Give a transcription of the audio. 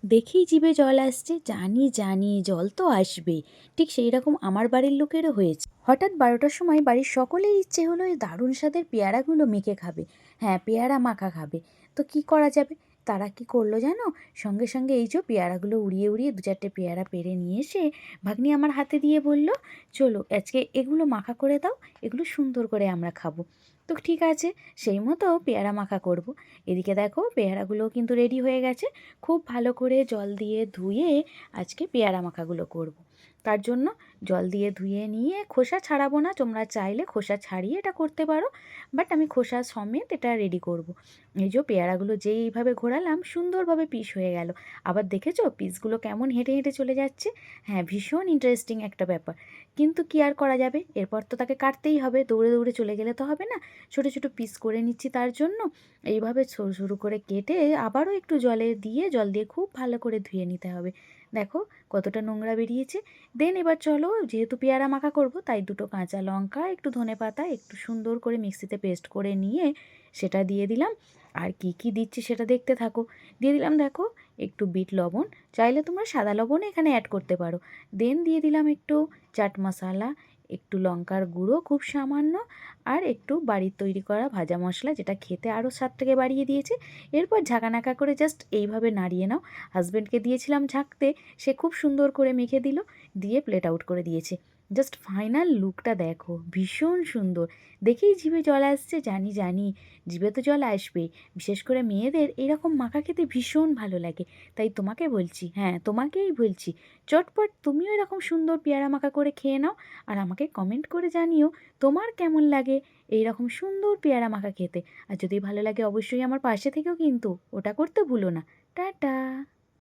দেখেই জিভে জল আসছে, জানি জানি জল তো আসবেই। ঠিক সেই রকম আমার বাড়ির লোকেরও হয়েছে। হঠাৎ 12টার সময় বাড়ির সকলের ইচ্ছে হলো এই দারুণ স্বাদের পেয়ারাগুলো মেখে খাবে। হ্যাঁ, পেয়ারা মাখা খাবে। তো কি করা যাবে? তারা কি করলো জানো? সঙ্গে সঙ্গে এই যে পেয়ারাগুলো উড়িয়ে উড়িয়ে 2-4টে পেয়ারা পেড়ে নিয়ে এসে ভাগ্নি আমার হাতে দিয়ে বলল, চলো আজকে এগুলো মাখা করে দাও, এগুলো সুন্দর করে আমরা খাবো। তো ঠিক আছে, সেই মতো পেয়ারা মাখা করব। এদিকে দেখো পেয়ারাগুলো কিন্তু রেডি হয়ে গেছে। খুব ভালো করে জল দিয়ে ধুয়ে আজকে পেয়ারা মাখাগুলো করব। তার জন্য জল দিয়ে ধুয়ে নিয়ে খোসা ছাড়াবো না, তোমরা চাইলে খোসা ছাড়িয়ে এটা করতে পারো, বাট আমি খোসা সমেত এটা রেডি করব। এই যে পেয়ারাগুলো যেইভাবে ঘোরালাম সুন্দরভাবে পিস হয়ে গেল। আবার দেখেছো পিসগুলো কেমন হেঁটে হেঁটে চলে যাচ্ছে? হ্যাঁ, ভীষণ ইন্টারেস্টিং একটা ব্যাপার। কিন্তু কি আর করা যাবে, এরপর তো তাকে কাটতেই হবে, দৌড়ে দৌড়ে চলে গেলে তো হবে না। ছোটো ছোটো পিস করে নিচ্ছি তার জন্য। এইভাবে সরু সরু করে কেটে আবারও একটু জল দিয়ে খুব ভালো করে ধুয়ে নিতে হবে। দেখো কতটা নোংরা বেরিয়েছে। দেন এবার চলো, যেহেতু পেয়ারা মাখা করব তাই 2টো কাঁচা লঙ্কা, একটু ধনেপাতা, একটু সুন্দর করে মিক্সিতে পেস্ট করে নিয়ে সেটা দিয়ে দিলাম। আর কি কি দিচ্ছি সেটা দেখতে থাকো। দিয়ে দিলাম দেখো একটু বিট লবণ, চাইলে তোমরা সাদা লবণ এখানে অ্যাড করতে পারো। দেন দিয়ে দিলাম একটু চাট মশলা, একটু লঙ্কার গুঁড়ো খুব সামান্য, আর একটু বাড়ির তৈরি করা ভাজা মশলা, যেটা খেতে আরও স্বাদটাকে বাড়িয়ে দিয়েছে। এরপর ঝাঁকানাকা করে জাস্ট এইভাবে নাড়িয়ে নাও। হাজব্যান্ডকে দিয়েছিলাম ঝাঁকতে, সে খুব সুন্দর করে মেখে দিল, দিয়ে প্লেট আউট করে দিয়েছে। জাস্ট ফাইনাল লুকটা দেখো, ভীষণ সুন্দর। দেখেই জিভে জল আসছে, জানি জানি জিভে তো জল আসবেই। বিশেষ করে মেয়েদের এরকম মাখা খেতে ভীষণ ভালো লাগে। তাই তোমাকে বলছি, হ্যাঁ তোমাকেই বলছি, চটপট তুমিও এরকম সুন্দর পেয়ারা মাখা করে খেয়ে নাও। আর আমাকে কমেন্ট করে জানিও তোমার কেমন লাগে এই রকম সুন্দর পেয়ারা মাখা খেতে। আর যদি ভালো লাগে অবশ্যই আমার পাশে থেকেও কিন্তু ওটা করতে ভুলো না। টাটা।